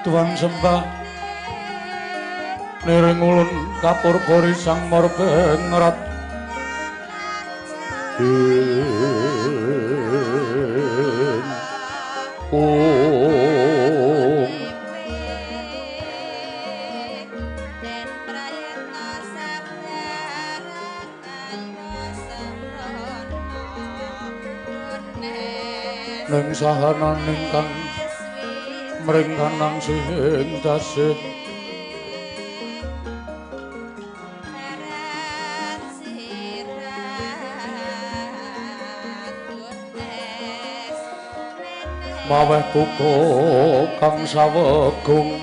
tuang sembah niring ulun kapurpuri sang morbengrat ning sahanan ingkang mringkanang sing tasih maweh buka kang sawegung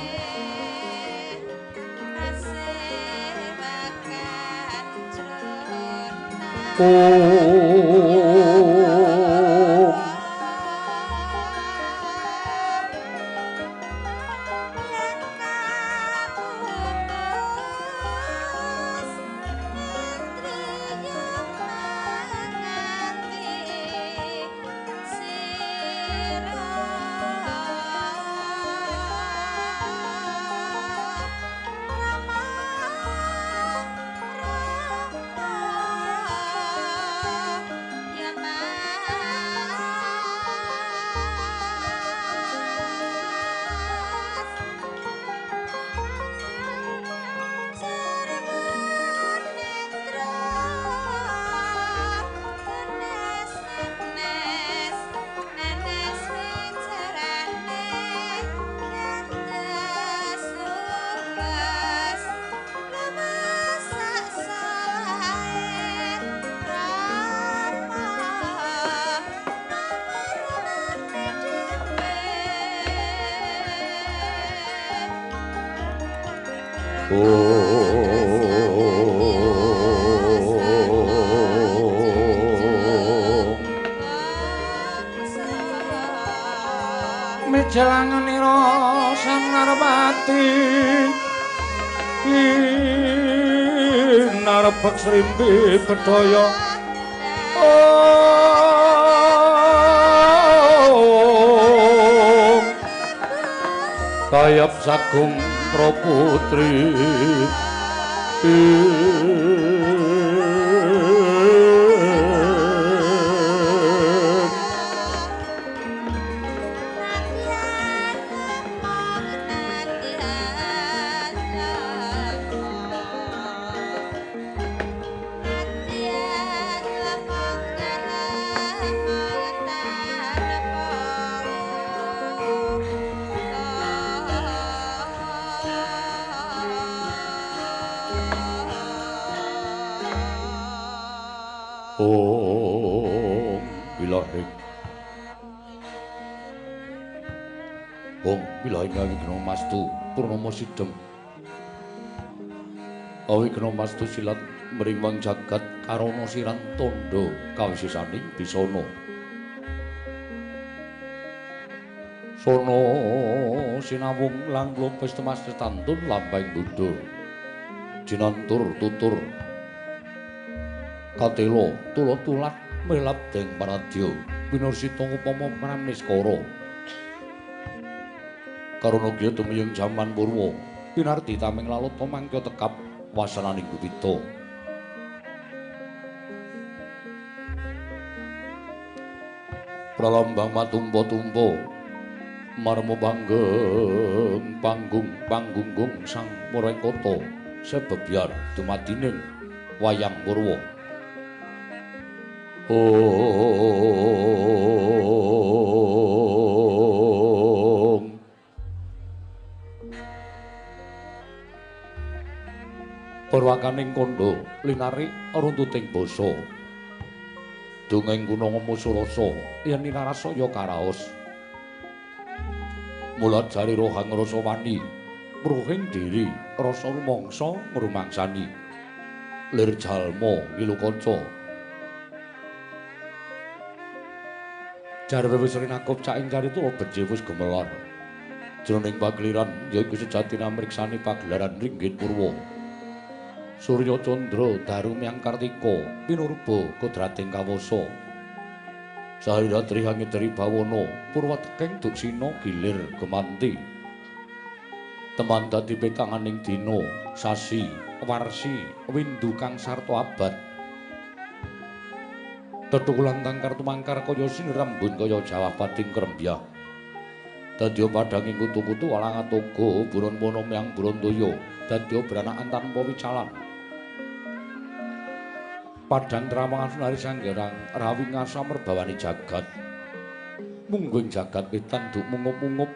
Mijalanganira sang Narpati narebek srimpi bedhaya kayap sagung praputri Mastu Purnomo Sidhem Awigna Mastu silat mriwang jagat karana siran tandha kawisesaning bisana sono sinawung langkung pestemas tetantun lambang Buddha jinantur tutur katela tula-tulat melap deng paradya pinarsita upama pramniskara karana kiya tumiyung jaman purwa pinarti taming lalut pamangka tekap wasananing gupita pralambang matumpa-tumpa marma panggeng panggung sang Murengkata sebebyar dumadining wayang purwa Purwakaning kandha linarik runtuting basa dongeng gunung musurasa yen ninarasaya karaos mula jari rohang rasa wani mruhing diri rasa rumangsa ngrumangsani lir jalma ngilu kanca jar wis rinakop caing carita beje wis gemelar jroning pagliran yaiku sejati namriksani pagelaran ringgit purwa Surya Candra Darumyang Kartika pinurba kodrating kawasa Sahira Trihangitri Bawana purwa tekeng duksina gilir gemanti Teman dadi petanganing dina sasi warsi windu kang sarta abad. Tetukulan tangkar tumangkar kaya sinirembun kaya jawah pading krembyah. Dadya padhanging kutu-kutu walang atoga buron mono miyang Brandaya dadya branakan tanpa wicalan. Padhang tramangan Sunari Sanggerang rawi ngasa merbawani jagat. Mungguing jagat wetan duk mungup-mungup.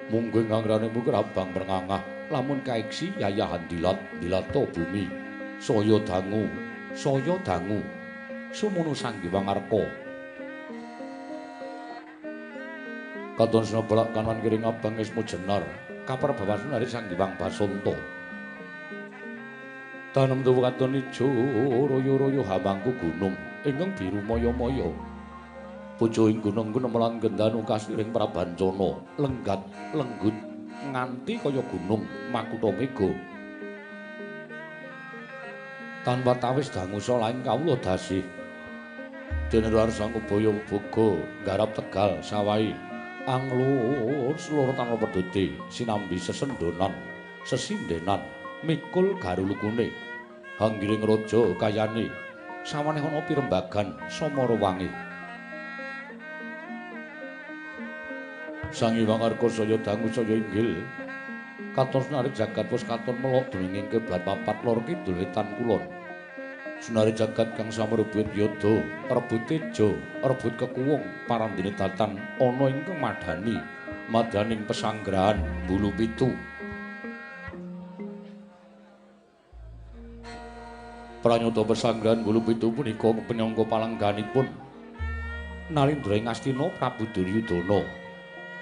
Mungguing angrane mukrabang mrengangah lamun kaeksi yayahan dilato bumi. Saya dangu. Sumono Sanghyang Arka. Katon sinebelak kanan kiring abang ismu jenar kaperbawan Sunari Sanghyang Basanta. Tanem tuwa katon ijo royo-royo hamangku gunung ingkang biru maya-maya. Pucuing gunung gunemelan gendanu kasiring Prabancana lenggat lenggut nganti kaya gunung Makutha Mega. Tanpa tawis dangusa laing kawula dasih. Dene Rarsang Kebaya boga garap Tegal Sawai anglur seluruh tanpa pedhute sinambi sesendonan sesindenan mikul garulukune hanggiring raja kayane samaneh ana pirembagan Samara Wangi. Sang Hyang Arka saya dangu saya inggil katon Sunari jagat wis katon melok dening kiblat papat lor kidul wetan kulon. Sunari jagat kang samrebut yada, rebut teja, rebut kekuwung parandene datan ana ingkang madaning pesanggrahan Bulu Pitu. Pranyata pesanggrahan Bulu Pitu punika penyangga palengganipun Nalindra ing Astina Prabu Duryudana,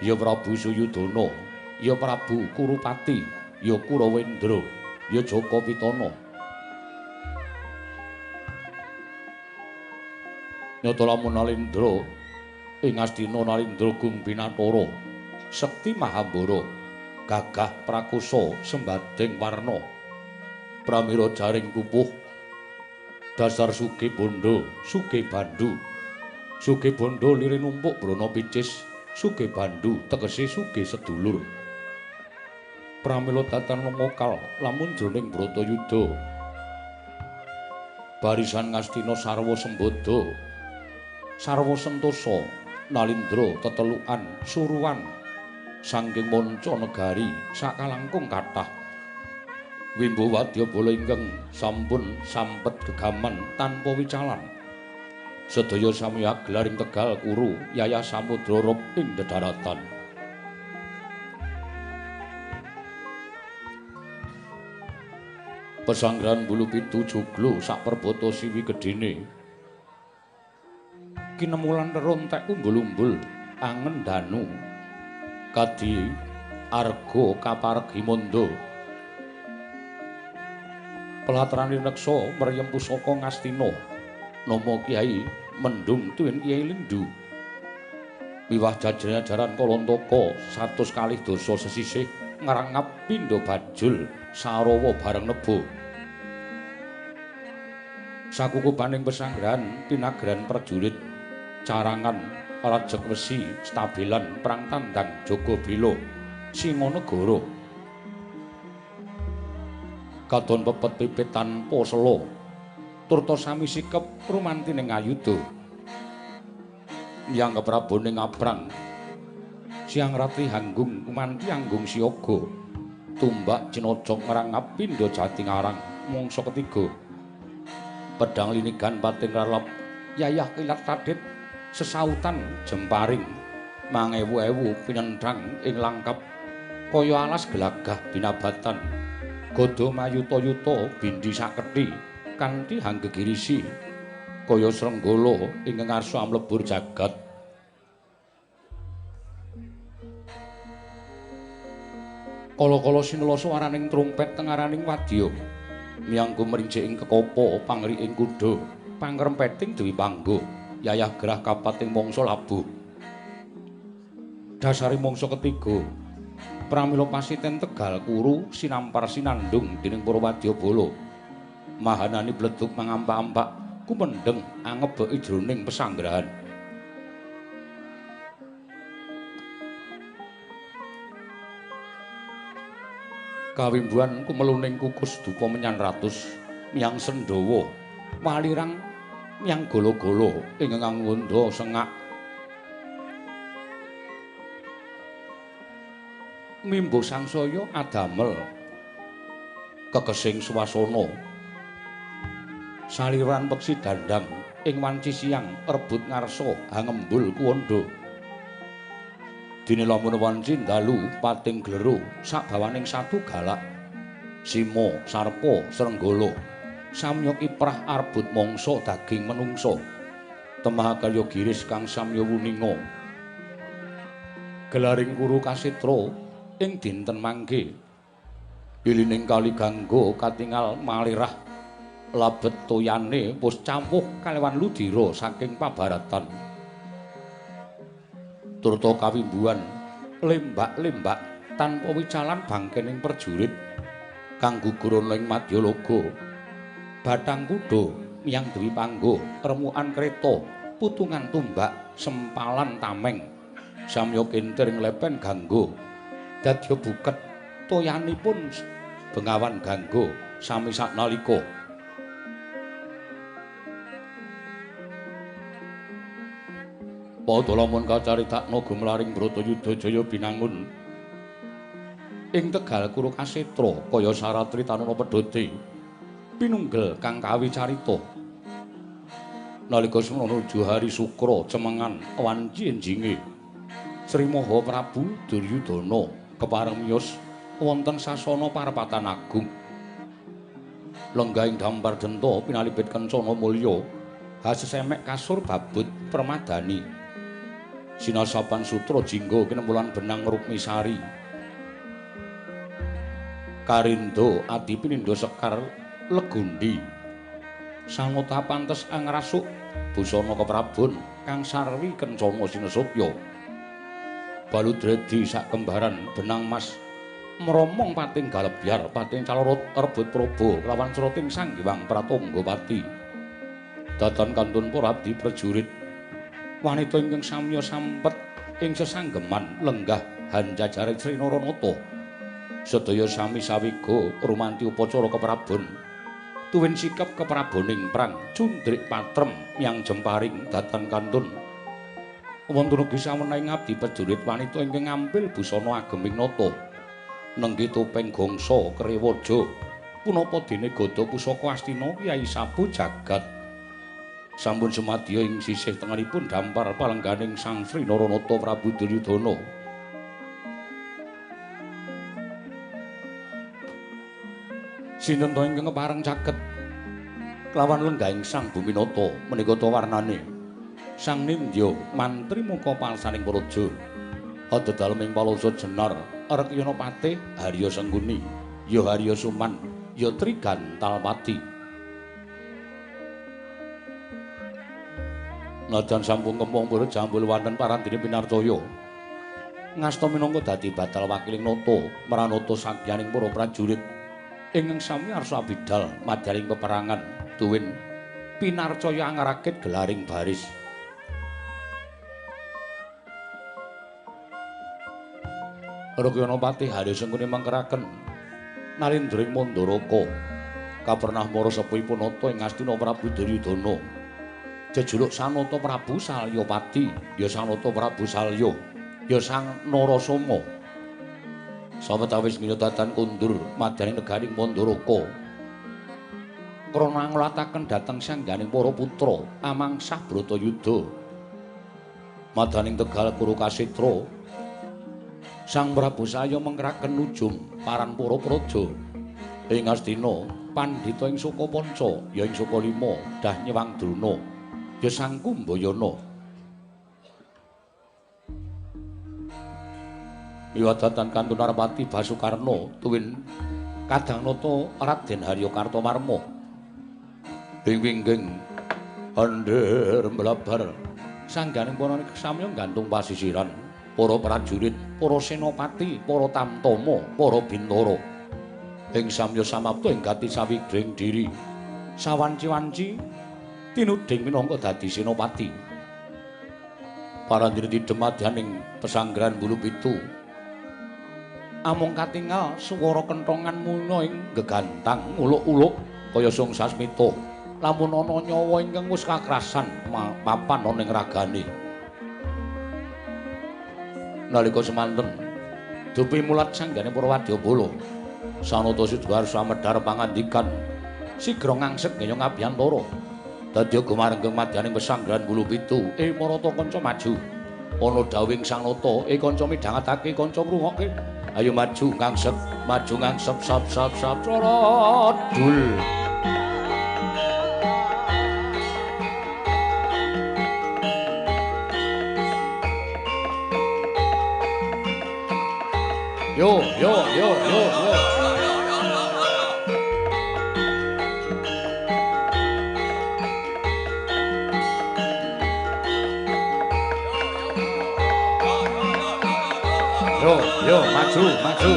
ya Prabu Suyudana, ya Prabu Kurupati, ya Kurawendra, ya Jaka Pitana. Nyata lamun Nalindra ing Astina Nalindra Gung Pinatara, Sekti Mahambara, gagah prakosa sembading warna, pramila jaring pupuh, dasar sugih bondo, sugih bandu, sugih bondo lire numpuk brana picis, sugih bandu tegese sugih sedulur. Pramila datan memokal lamun jroning Bratayuda, barisan Ngastina sarwa sembada, sarwa sentosa, Nalindra tetelukan suruwan saking manca negari sakalangkung kathah. Wimbo wadyabala ingkang sampun sampet gegaman tanpa wicalan. Sedaya sami aglaring Tegal Kuru yayah samudra rob ing dedharatan. Pesanggrahan Bulu Pitu joglo sak perbata siwi gedhene. Kinemulan rontek umbul-umbul angen danu kadi arga kaparegi manda. Pelatrane neksa mriyem pusaka Ngastina nama Kyai Mendung tuwin Kyai Lindu. Wiwah jajaran Kalantaka 100 kalih dasa sesisih ngrangap pindha bajul Sarawa bareng nebo. Sakukubaning pesanggrahan pinagran prajurit carangan rajek wesi stabilan perang tandang Jagabela Singanegara. Katon pepet pipit tanpa sela turta sami sikep rumantining ayuda. Yang kepraboning abrang Siang Ratri Hanggung kumanti Anggung Siyaga tumbak Cinacok ngrangap pindha Jatingarang mangsa ketiga. Pedang linigan pating ralep yayah kilat radit sesautan jemparing mangewu-ewu pinenthang ing langkap kaya alas gelagah binabatan gada mayuta-yuta bindi sakethi kanthi hanggegirisi kaya srenggala ingkang arsa amlebur jagat. Kala-kala sinela swaraning trompet tengaraning wadya miyangku merincik ing kekapa pangriking kuda pangrempeting dewi panggo yayah gerah kapating mangsa labuh. Dasari mangsa ketiga pramila pasiten Tegal Kuru sinampar sinandung dening para wadyabala mahanani bledug mangampak-ampak kumendeng angebeki jroning pesanggrahan. Kawimbuhan kumeluning kukus dupa menyang ratus miyang Sendhawa walirang miyang golo-golo ingkang ngundha sengak mimbo sangsaya adamel kegesing swasana saliran peksi dandang ing wanci siang rebut ngarsa hangembul kuwanda dene lamun wanci dalu pating glero sak bawaning satu galak simo sarpa srenggala samya kiprah arbut mangsa daging menungsa temah kaya giris kang samya wuninga gelaring kuru kasitra ing dinten mangke ilining kali ganggo katingal malirah labet toyane wis campuk kalewan ludira saking pabaratan turta kawimbuhan lembak-lembak tanpa wicalan bangkening perjurit kang gugur ana ing Madyalaga bathang kuda miyang dewi panggo remukan kreta putungan tumbak sempalan tameng samya kintir ing lepen ganggo dadya buket toyanipun bengawan ganggo sami saknalika padha lamun kacaritakna gumlaring Bratayuda jaya binangun ing Tegal Kurukasetra kaya saratri tanuna pedhote pinunggel kang kawicarita nalika semana hari Sukra cemengan wanci enjinge Sri Maha Prabu Duryudana kepareng miyos wonten sasana parapatan agung lenggahing dampar denta pinalipit kencana mulya hasesemek kasur babut permadani sinasapan sutra jingga kinemulan benang Rukmisari karindo adi pinindo sekar legundi sanota pantes angrasuk busana keprabon kang sarwi kencana sinesupya baludredi sak kembaran benang mas meromong pating galebyar pating calorot rebut probo lawan sroting sang Hyang Pratanggapati datan kantun para abdi prajurit wanita ingkang samya sampet ing sesanggeman lenggah hanjajare Sri Naranata sedaya sami sawiga rumanti upacara keprabon tuwin sikap kepraboning prang cundrik patrem miyang jemparing datan kantun wonten ugi saweneing abdi prajurit wanita ingkang ngambil busana ageming nata nenggi topeng gongsa krewaja punapa dene gada pusaka Astina Kyai Sabu Jagat sampun sumadya ing sisih tengenipun dampar palengganing Sang Sri Naranata Prabu Duryudana sinten ta ingkang kepareng caket kelawan lenggahing Sang Buminata menika ta warnane Sang Nindya mantri muka palsaning praja adedalem ing palasa jenar Rekyana Patih Harya Sengguni ya Harya Suman ya Trigantalpati najan sampun kempong pura jambul wonten parandene pinarcaya ngasta minangka dadi batal wakiling nata maranata sakyaning para prajurit ingkang sami arsa bidal madyaning peperangan tuwin pinarcaya angarakit gelaring baris Rekyana Patih Harya Sengguni mangkeraken nalindring Mandaraka kapernah mara sepuhipun nata ing Astina Prabu Duryudana jejuluk Sanata Prabu Salyapati ya Sanata Prabu Salya ya Sang Narasoma sawetawis nyedatan kundur madyaning negaring Mandaraka krana ngulataken dhateng sangganing para putra amangsah Bratayuda madaning Tegal Kurukasetra Sang Prabu Salya mengkeraken nujum paran para praja ing Astina pandhita ing Sukapanca ya ing Sukalima dah nyewang Druna ya Sang Kumbayana Iwadatan Kantun Narpati Basukarna tuwin Kadhangnata Raden Harya Kartamarma ing wingging andher mblabar sangganing para samya gantung pasisiran para prajurit para senopati para tamtama para bintara ing samya samapta ing gati sawigring diri sawanci-wanci tinuding minangka dadi senopati parandene didemadyaning pesanggrahan Bulu Pitu Amung katingal swara kenthongan muna ing gegantang uluk-uluk kaya sung sasmita. Lamun ana nyawa ingkang wis kakrasan papan ana ing ragane. Nalika semanten dupi mulat sanggane para wadyabala. Sanata Sidoarso medhar pangandikan sigra ngangsek ngaya ngabiyantara. Dadi gumarenggeng madyaning pesanggrahan Bulu Pitu, Marata kanca maju. Ana dawing Sang Nata, kanca midhangetake, kanca ngrungokke. Ayo maju ngangsep sap sap sap cara dul. Yo yo yo yo yo. Yo, maju, maju.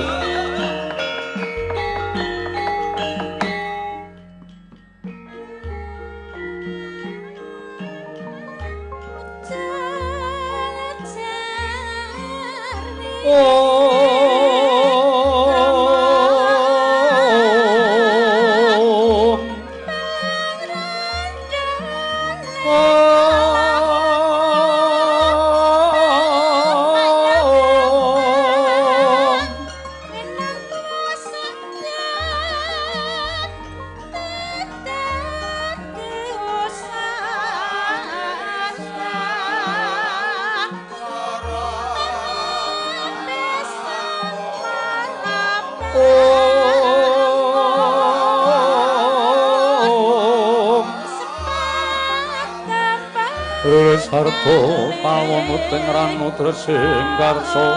Sarta pawamuting ranu tresing karsa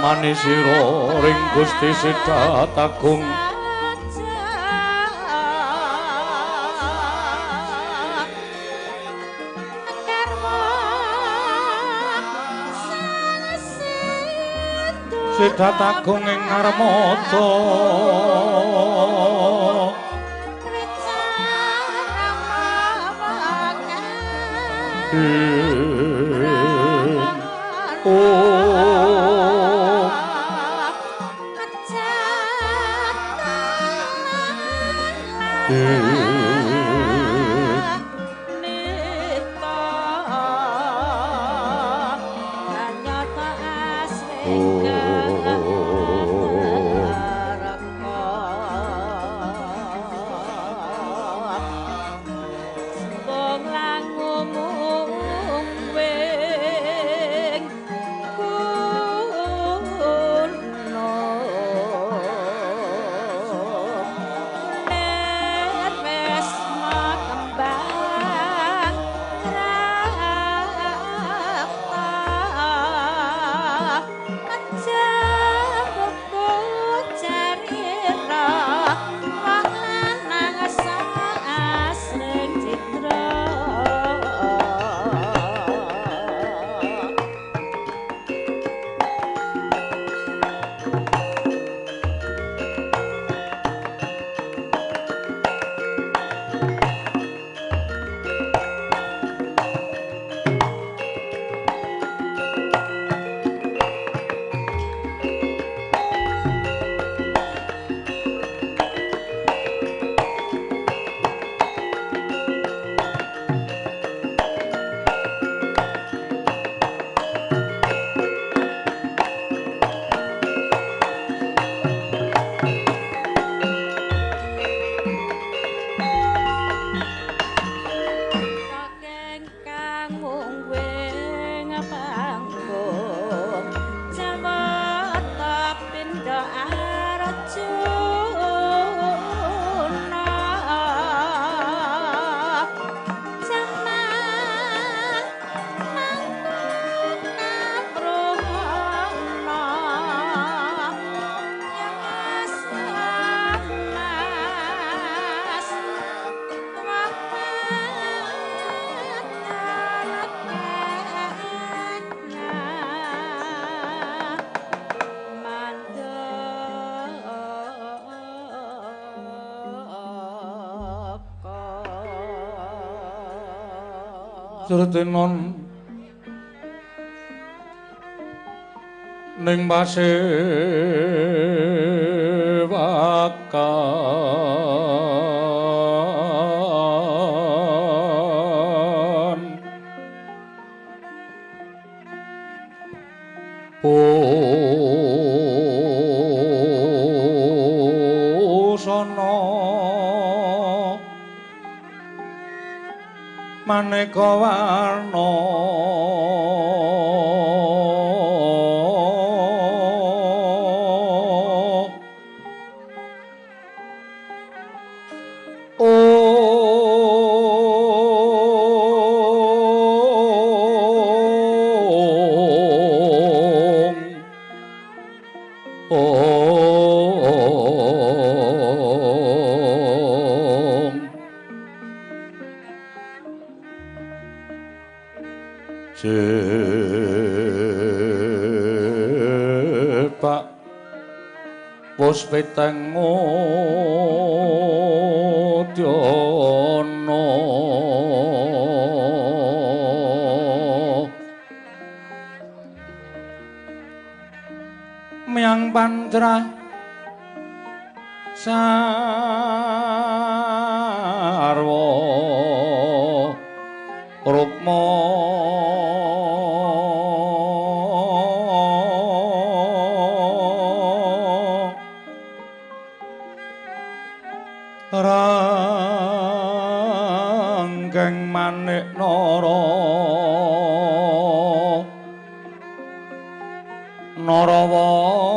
manisira ring Gusti Sidratagung Sidratagung ing ngarmata Aja Surtinon ning pasewakan pusana maneka warna Pak Puspiteng Udana Miang Pancrah Sarwa Rukma Ranggeng Manik Narawata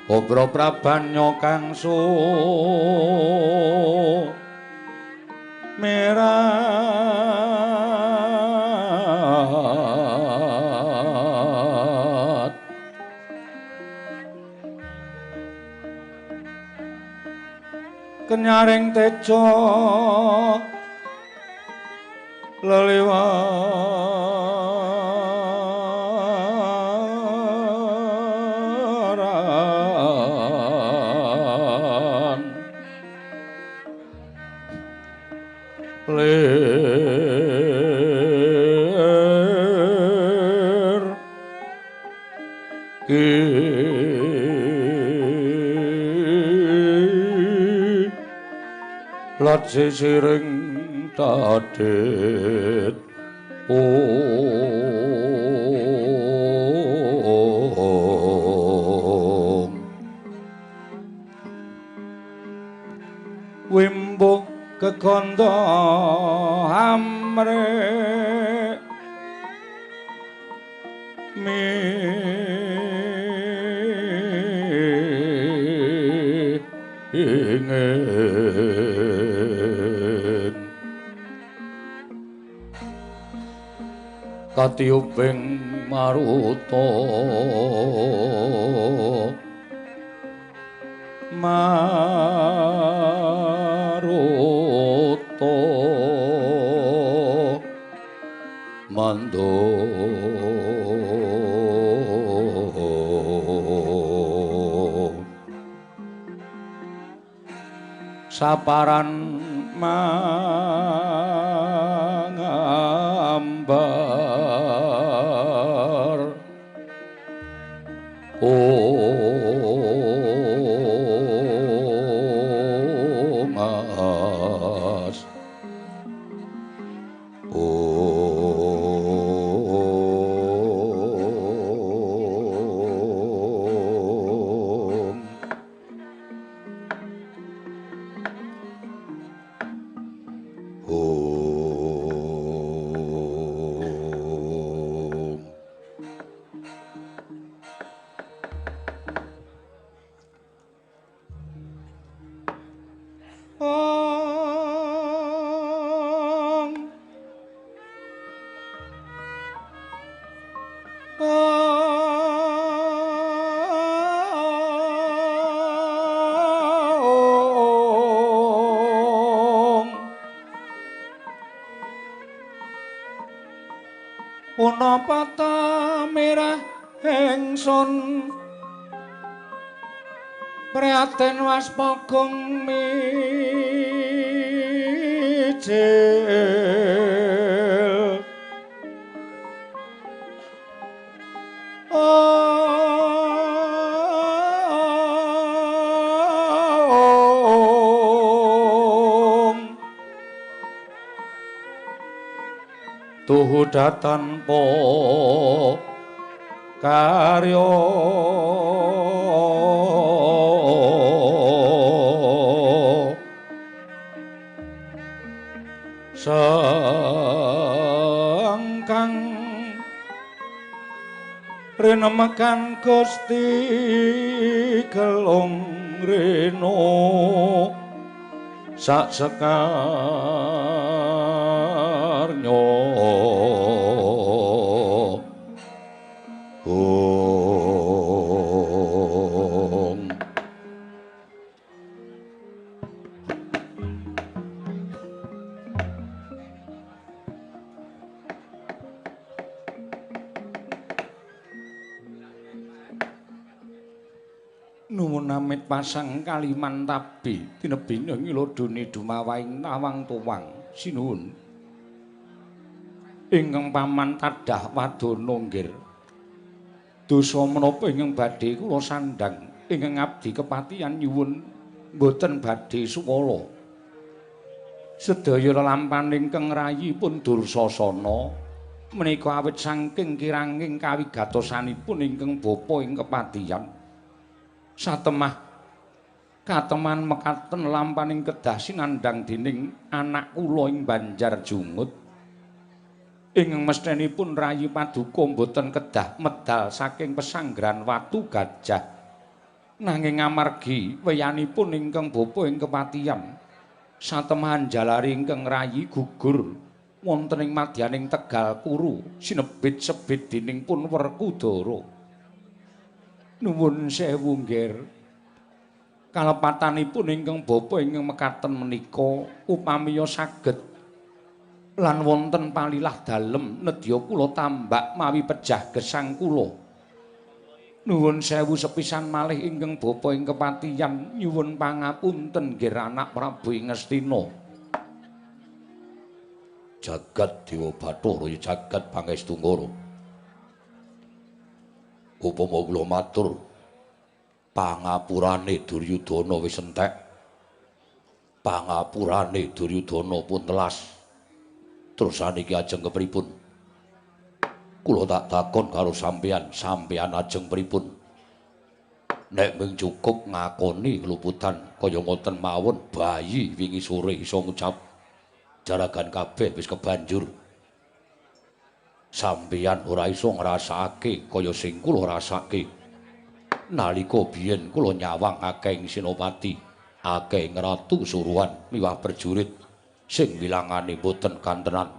Obro Prabanya kang sumerat kenyaring teja leliwaran lir ki lat sisiring tadit wimbuh kekanda amrih ingin katiuping maruta maruta mando saparan mangambar mas punapa ta merah ingsun prihatin waspagong mijil tuhu datanpa karya sangkang rinemekan Gusti gelung rena sak sekarnya nuwun amit pasang kaliman tabi tinebing ngilodone dumawaing nawang tuwang sinuwun ingkang paman tadah wadana nggir dosa menapa ingkang badhe kula sandhang ingkang abdi kepatihan nyuwun boten badhe suwala sedaya lelampaning ingkang rayipun Dursasana menika awit saking kiranging kawigatosanipun ingkang bapa ing kepatihan satemah kateman mekaten lampaning kedah sinandhang dening anak kula ing Banjarjungut ingkang mesthenipun rayi paduka boten kedah medal saking pesanggran Watu Gajah nanging amargi weyanipun ingkang bapa ing kepatihan satemahan jalari ingkang rayi gugur wonten ing madyaning Tegal Kuru sinebit sebit dening pun Werkudara nuwun sewu nggir kalepatanipun ingkang bapa ingkang mekaten menika upamiya saged lan wonten palilah dalem nedya kula tambak mawi pejah gesang kula nuwun sewu sepisan malih ingkang bapa ing kepatihan nyuwun pangapunten nggir anak Prabu Ngastina jagat Dewa Bathara jagat Pangestu Ngara upama kula matur pangapurane Duryudana wis entek pangapurane Duryudana pun telas terus saniki ajeng kepripun kula tak takon karo sampeyan ajeng pripun nek mung cukup ngakoni keluputan kaya ngoten mawon bayi wingi sore iso ngucap jaragan kabeh wis kebanjur sampeyan ora iso ngrasakake kaya sing kula rasake nalika biyen kula nyawang akeh ing Senopati akeh ing Ratu Suruhan miwah prajurit sing wilangane boten kantenan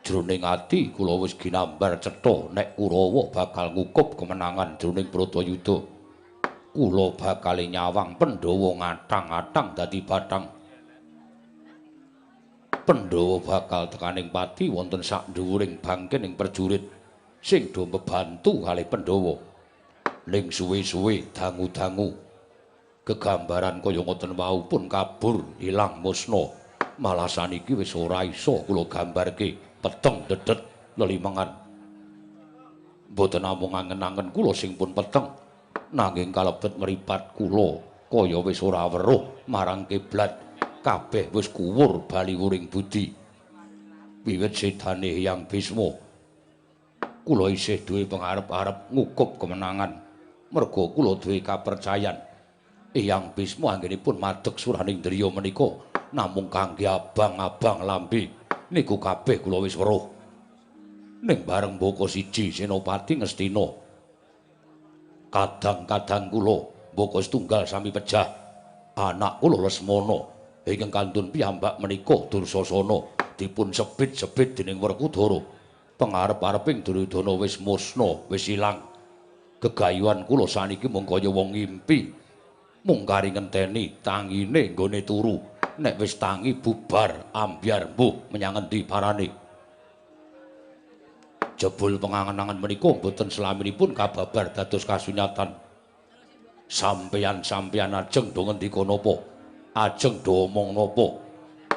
jroning ati kula wis ginambar cetha nek Kurawa bakal ngukup kemenangan jroning Bratayuda kula bakal nyawang Pandhawa ngatang-atang dadi bathang Pandhawa bakal tekaning pati wonten sak dhuwuring bangkening prajurit sing do mbebantu kalih Pandhawa. Ning suwe-suwe dangu-dangu gegambaran kaya ngoten wau pun kabur ilang musna. Malah saniki wis ora iso kula gambarke peteng dedet lelimengan. Mboten namung angen-angen kula sing pun peteng nanging kalebet mripat kula kaya wis ora weruh marang kiblat. Kabeh wis kuwur bali wuring budi wiwit sedane Hyang Bisma kula isih duwe pangarep-arep ngukup kemenangan merga kula duwe kapercayan Hyang Bisma anggenipun madheg suraning driya menika namung kangge abang-abang lambe niku kabeh kula wis weruh ning bareng Mbaka siji Senopati Ngastina kadang-kadang kula Mbaka setunggal sami pejah anak kula Lesmana ingkang kantun piyambak menika Dursasana dipun sebit-sebit dening Werkudara. Pangarep-areping Duryudana wis musna, wis ilang. Gegayuhan kula saniki mung kaya wong ngimpi. Mung kari ngenteni tangine nggone turu. Nek wis tangi bubar ambyar mbuh menyang endi parane. Jebul pengangen-angen menika mboten selaminipun kababar dados kasunyatan. Sampeyan-sampeyan ajeng do ngendika napa? Ajeng do omong napa?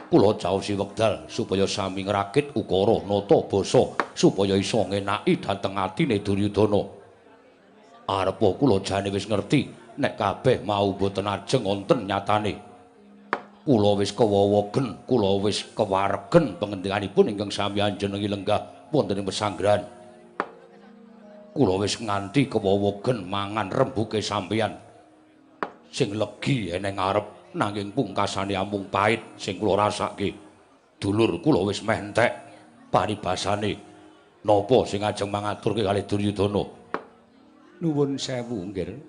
Kula caosi wekdal supaya sami ngrakit ukara nata basa supaya isa ngenaki dhateng atine Duryudana. Arepa kula jane wis ngerti nek kabeh mau boten ajeng wonten nyatane. Kula wis kewawagen, kula wis kewaregen pangendikanipun ingkang sami anjenengi lenggah wonten ing pesanggrahan. Kula wis nganti kewawagen mangan rembuke sampeyan sing legi eneng ngarep. Nanging pungkasane amung pait sing kula rasake. Dulur kula wis meh entek paribasane. Napa sing ajeng mangaturke kalih Duryudana? Nuwun sewu, nggih.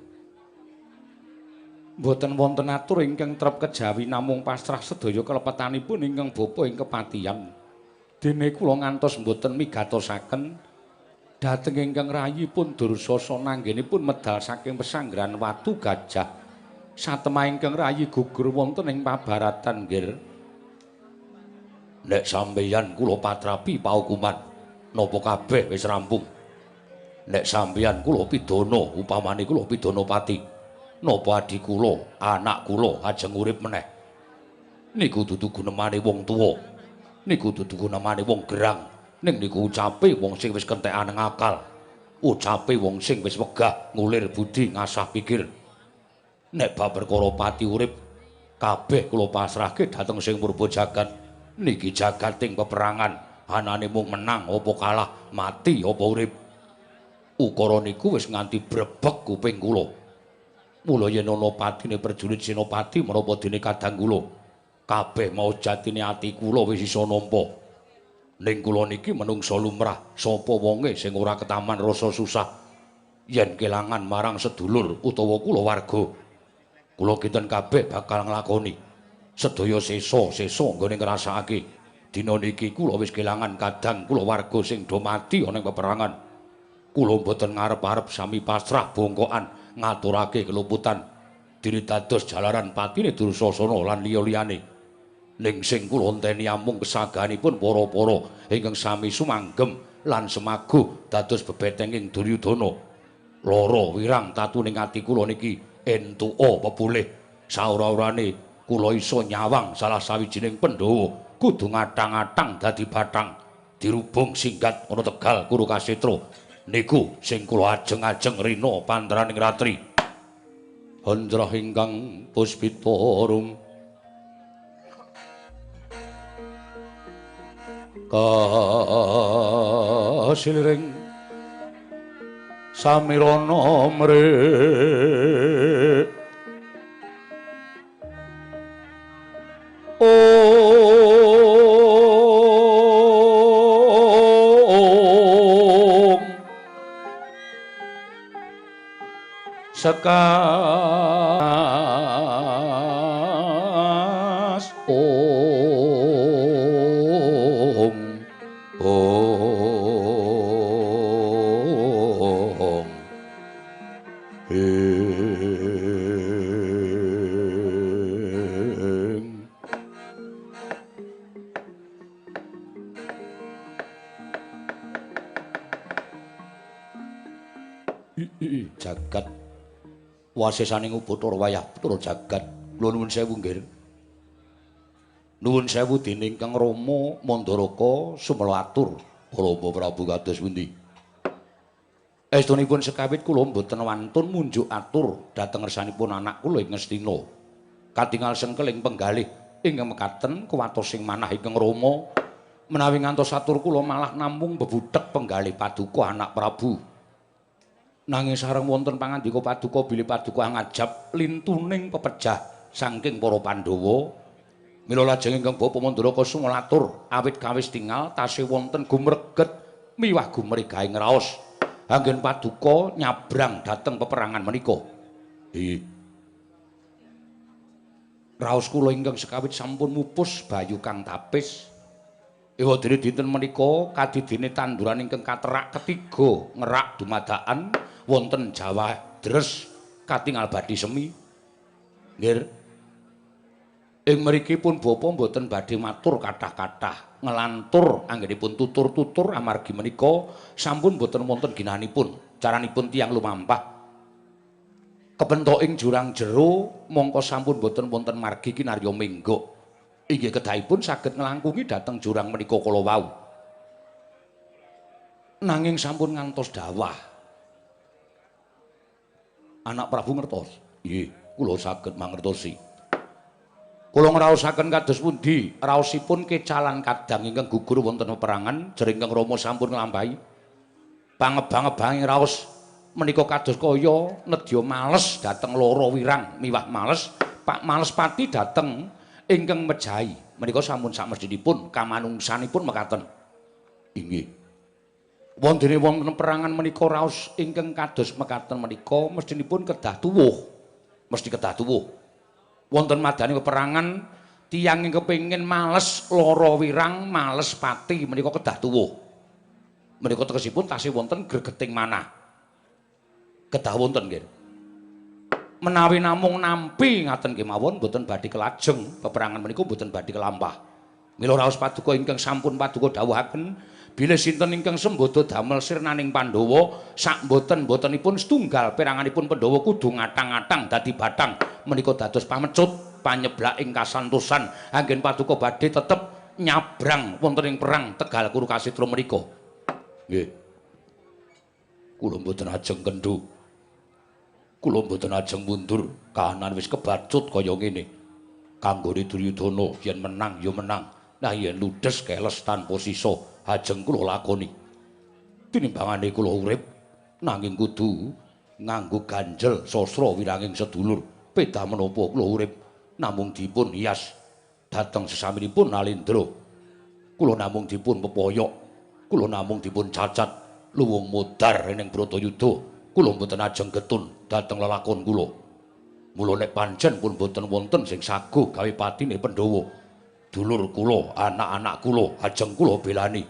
Mboten wonten atur ingkang trep kejawi namung pasrah sedaya kalepetanipun ingkang bapa ing kepatihan. Dene kula ngantos mboten migatosaken dhateng ingkang rayipun Dursasa nanggenipun medal saking pesanggrahan Watu Gajah. Satemah ingkang rayi gugur wonten ing pabaratan, nggih. Nek sampeyan kula patrapi paukuman, napa kabeh wis rampung? Nek sampeyan kula pidana, upamane kula pidana pati, napa adi kula, anak kula ajeng urip meneh? Niku dudu gunemane wong tuwa. Niku dudu gunemane wong gerang. Ning niku ucape wong sing wis kentekan akal. Ucape wong sing wis wegah ngulir budi ngasah pikir. Nek bab perkara pati urip kabeh kula pasrahke dhateng sing purba jagat. Niki jagating peperangan, anane mung menang apa kalah, mati apa urip. Ukara niku wis nganti brebeg kuping kula. Mula yen ana patine prajurit Senopati menapa dene kadang kula, kabeh mau jatine ati kula wis isa nampa. Ning kula niki menungsa lumrah, sapa wonge sing ora ketaman rasa susah yen kelangan marang sedulur utawa kula warga. Kula kinten kabeh bakal nglakoni sedaya sesa-sesa nggone ngrasakake dina niki kula wis kelangan kadang kula warga sing do mati ana ing peperangan. Kula mboten ngarep-arep sami pasrah bongkokan ngaturake keluputan dene dados jalaran patine Dursasana lan liya-liyane. Ning sing kula enteni amung kesaganipun para-para ingkang sami sumanggem lan semaguh dados bebetenging Duryudana. Lara wirang tatuning ati kula niki entuka pepulih saora-orane kula isa nyawang salah sawijining Pandhawa kudu ngatang-atang dadi bathang dirubung singgat ana Tegal Kurukasetra niku sing kula ajeng-ajeng rina pandraning ratri Handrah ingkang puspita kasiliring samirana mrih Om Sekas Om jagat wasesaning Bathara wayah Bathara jagat kula nuwun sewu nggih nuwun sewu dening Kang Rama Mandaraka sumelatur Rama Prabu kados pundi estunipun sekawit kula mboten wantun munjuk atur dhateng ngersanipun anak kula ing Ngastina katingal sengkeling penggalih ingkang mekaten kuwatosing manah ingkang Rama menawi ngantos atur kula malah namung bebuthek penggalih paduka anak Prabu. Nanging sareng wonten pangandika paduka bilih paduka ngajab lintuning pepejah saking para Pandhawa. Mila lajeng ingkang Bapa Mandaraka sumelatur awit kawis tingal tasih wonten gumreget miwah gumregahing raos. Anggen paduka nyabrang dhateng peperangan menika. Nggih. Raos kula ingkang sekawit sampun mupus bayu kang tapis. Ewa dene dinten menika kadidene tanduran ingkang katerak ketiga ngerak dumadakan wonten Jawa Dres katingal badhe semi. Nggih. Ing mriki pun Bapa mboten badhe matur kathah-kathah ngelantur anggenipun tutur-tutur amargi menika sampun boten wonten ginanipun caranipun tiyang lumampah kepentok ing jurang jero mongko sampun boten wonten margi kinarya menggo inggih kedahipun saged nglangkungi dhateng jurang menika kala wau nanging sampun ngantos dawah anak Prabu ngertos nggih kula saged mangertosi. Kula ngraosaken kados pundi raosipun kecalan kadang ingkang gugur wonten peperangan jering ingkang Rama sampun nglampahi. Pangebang-ebanging raos menika kados kaya nedya males dhateng lara wirang miwah males Pak Malespati dhateng ingkang Mejahi. Menika sampun samesthipun kamanungsanipun mekaten. Inggih. Wondene wonten perangan menika raos ingkang kados mekaten menika mestinipun kedah tuwuh. Mesti kedah tuwuh. Wonten madani peperangan tiyang ing kepengin males lara wirang males pati menika kedah tuwuh menika tegesipun tasih wonten gregeting manah kedah wonten nggih menawi namung nampi ngaten kemawon boten badhe kelajeng peperangan menika boten badhe kelampah mila raos paduka ingkang sampun paduka dawuhaken bilih sinten ingkang sembada damel sirnaning Pandhawa sak boten-botenipun setunggal peranganipun Pandhawa kudu ngatang-atang dadi bathang menika dados pamecut panyeblak ing kasantosan anggen paduka badhe tetep nyabrang wonten ing perang Tegal Kurukasitra menika. Nggih. Kula mboten ajeng kendhu. Kula mboten ajeng mundur, kahanan wis kebacut kaya ngene. Kanggone Duryudana yen menang ya menang, nah yen ludes keles tanpa sisa ajeng kula lakoni. Tinimbangane kula urip nanging kudu nganggo ganjel sastra wiranging sedulur. Pedah menapa kula urip namung dipun hias dhateng sesaminipun Nalendra. Kula namung dipun pepoyok, kula namung dipun cacat luwung modar ning Bratayuda. Kula mboten ajeng getun dhateng lelakon kula. Mula nek pancen pun mboten wonten sing saguh gawe patine Pandhawa, dulur kula, anak-anak kula ajeng kula belani.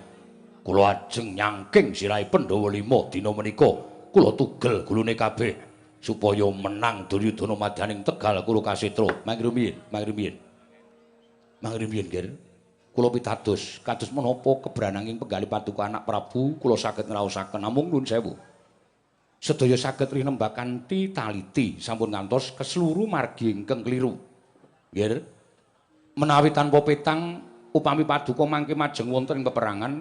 Kula ajeng nyangking sirahe Pandhawa 5 dina menika. Kula tugel gulune kabeh supaya menang Duryudana madaning Tegal Kurukasitra. Mangrumiyin, mangrumiyin. Mangrumiyin, Ger. Kula pitados kados menapa kebrananging penggalih paduka anak Prabu kula saged ngraosaken namung nuwun sewu. Sedaya saged rinemba kanthi taliti sampun ngantos keseluruh margi ingkang kliru. Ger. Menawi tanpa petang upami paduka mangke majeng wonten ing peperangan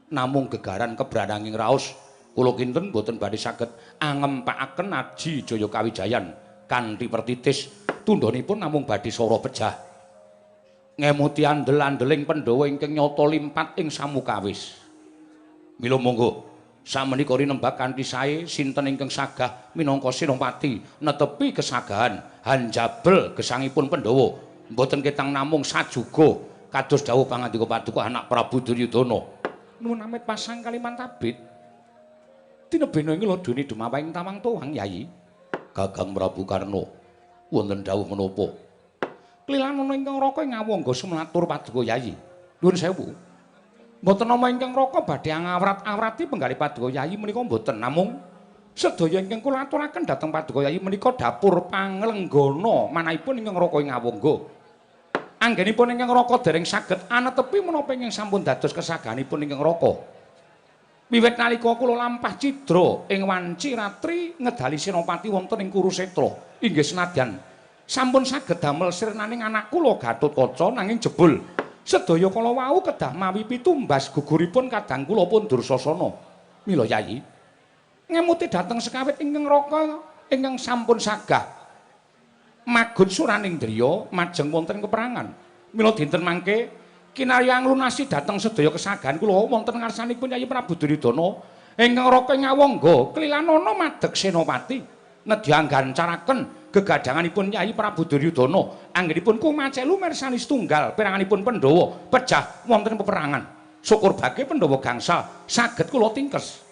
namung gegaran kebrananging raos kula kinten boten badhe saged angempakaken aji Jaya Kawijayan kanthi pertitis tundhonipun namung badhe sora pejah ngemuti andel-andeling Pandhawa ingkang nyata limpat ing samukawis. Mila monggo samenika rinembak kanthi sae sinten ingkang sagah minangka Senopati netepi kesagahan hanjabel gesangipun Pandhawa mboten ketang namung sajuga kados dawuh pangandika paduka anak Prabu Duryudana. Nuwun amit pasang kaliman tabit. Tinebena ing ladone dumawahing tawang towang Yayi. Gagang Prabu Karna wonten dawuh menapa? Klilan ana ingkang raka ngawangga sumlatur paduka Yayi. Nuwun sewu. Mboten nama ingkang raka badhe ngawrat-awrati penggalih paduka Yayi menika mboten namung sedaya ingkang kula aturaken dhateng paduka Yayi menika dapur panglenggana manahipun ingkang raka ngawangga. Anggenipun ingkang raka dereng saged anetepi menapa ingkang sampun dados kesagahanipun ingkang raka. Wiwit nalika kula lampah cidra ing wanci ratri ngedali Senopati wonten ing Kurusetra. Inggih senadyan sampun saged damel sirnaning anak kula Gatotkaca nanging jebul sedaya kala wau kedah mawi pitumbas guguripun kadang kula pun Dursasana. Mila Yayi ngemuti dhateng sekawit ingkang raka ingkang sampun sagah magun suraning driya majeng wonten peperangan. Mila dinten mangke kinarya nglunasi dhateng sedaya kesagahan kula wonten ngarsanipun Yayi Prabu Duryudana ingkang raka ngawangga klilanana madeg Senopati nedya gancaraken gegadanganipun Yayi Prabu Duryudana anggenipun kumacelu mirsani setunggal peranganipun Pandhawa pejah wonten peperangan. Syukur bage Pandhawa gangsal saged kula tingkes.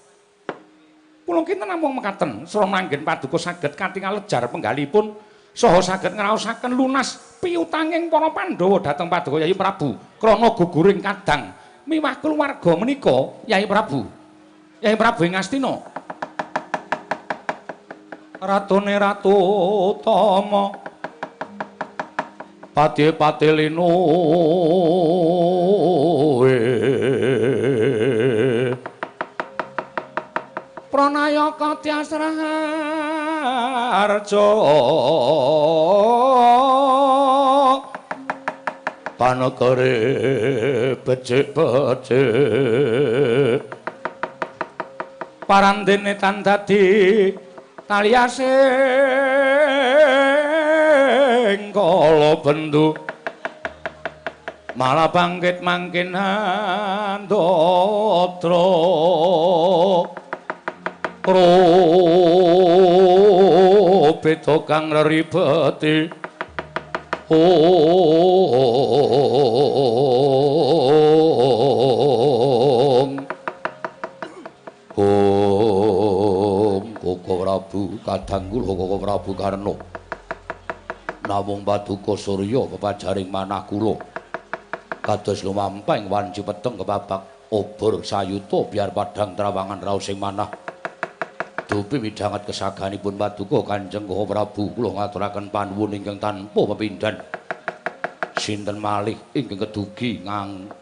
Kula kinten namung mekaten sira manggen paduka saged katingal lejar penggalipun saha saged ngraosaken lunas piutanging para Pandhawa dhateng paduka Yayi Prabu krana guguring kadang miwah keluarga menika Yayi Prabu. Yayi Prabu ing Astina. Ratune Ratu Tama Pati lino pranayaka tyasraharja panegare becik-becik parandene tan dadi taliasing kala bendu malah bangkit mangkin handatra beda kang ribeti Koko Prabu kadang kula Koko Prabu Karna namung Paduka Surya kepajaring manah kula kados lumampahing wanci peteng kebabak obor sayuta biar padhang trawangan raos sing manah dupi midhanget kesaganipun Paduka Kanjeng Koko Prabu kula ngaturaken panuwun ingkang tanpa pepindhan sinten malih ingkang kedugi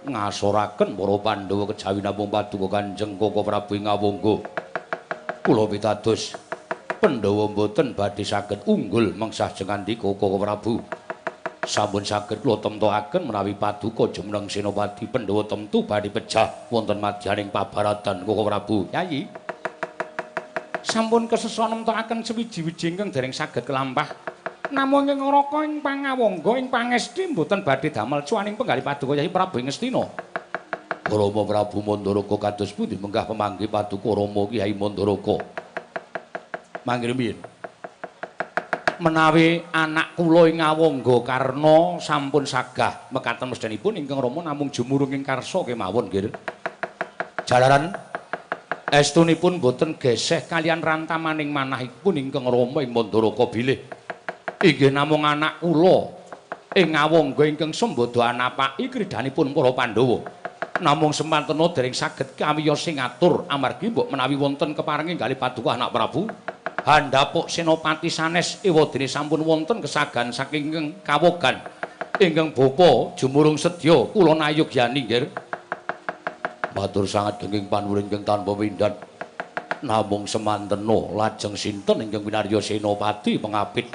ngasoraken para Pandhawa kejawi namung Paduka Kanjeng Koko Prabu ing ngawangga kula pitados Pandhawa mboten badhe saged unggul mengsah jengandika Koko Prabu sampun saged kula temtokaken menawi Paduka jumeneng Senopati Pandhawa temtu badhe pejah wonten madyaning pabaratan Koko Prabu Yayi sampun kesesa nemtokaken sewiji-wiji ingkang dereng saged kelampah namung ing ngraka ing pangawangga ing pangesti mboten badhe damel cuaning penggalih Paduka Yayi Prabu Ngastina Rama Prabu Mandaraka kados pundi menggah pemanggih Paduka Rama Kyai Mandaraka. Mangkene piye? Menawi anak kula ing Ngawangga Karna sampun sagah mekaten mesdanipun ingkang Rama namung jumurung ing karsa kemawon nggih. Jalaran estunipun boten geseh kalian rantamaning manahipun ingkang Rama ing Mandaraka bilih. Inggih namung anak kula ing Ngawangga ingkang sembada anapaki kridanipun para Pandhawa. Namung semantena dereng saged kamiya sing ngatur amargi mbok menawi wonten keparengi kalih Paduka anak Prabu handhapuk senopati sanes ewadene sampun wonten kesagan saking kawogan ingkang bapa jumurung sedya kula nayogyani nggih matur sanget genging panuwun ingkang tanpa pindhan namung semantena lajeng sinten ingkang winarya senopati pengapit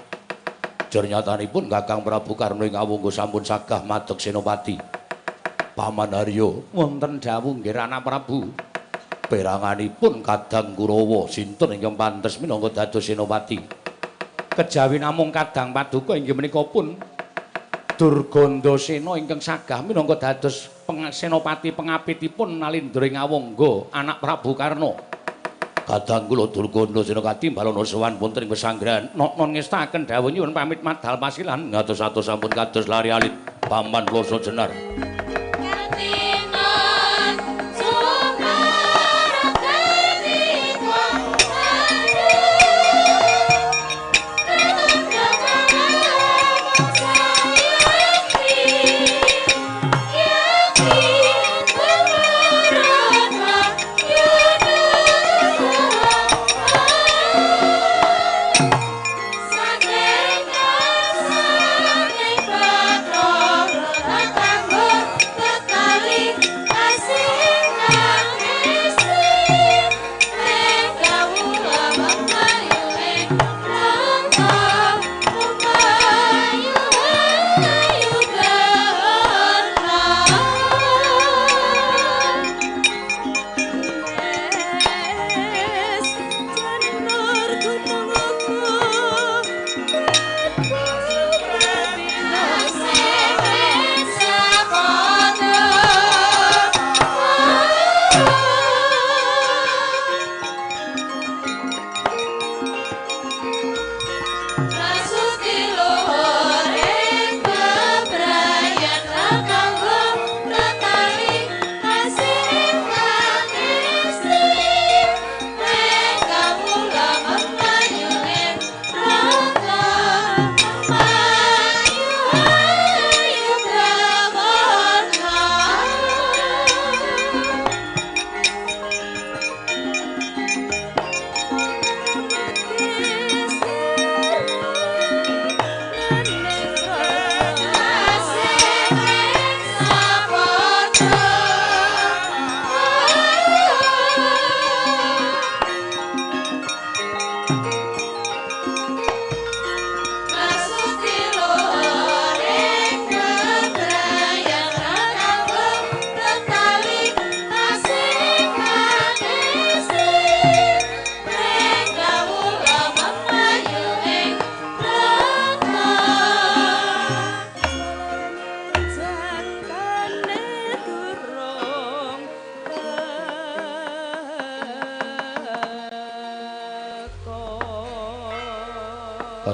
jernyatanipun Kakang Prabu Karna ing Ngawangga sampun sagah madeg senopati Paman Harya wonten dawuh nggih anak Prabu peranganipun Kadang Kurawa sinten ingkang pantes minangka dados senopati kejawi namung Kadang Paduka inggih menika pun Durgandasena ingkang sagah minangka dados senopati pengapitipun Nalindra Ngawangga anak Prabu Karna Kadang kula Durgandasena katimbalana sowan wonten ing pesanggrahan non ngestaken dawuh nyuwun pamit madhal pasilan ngatos-atos sampun kados lari alit Paman Plasa Jenar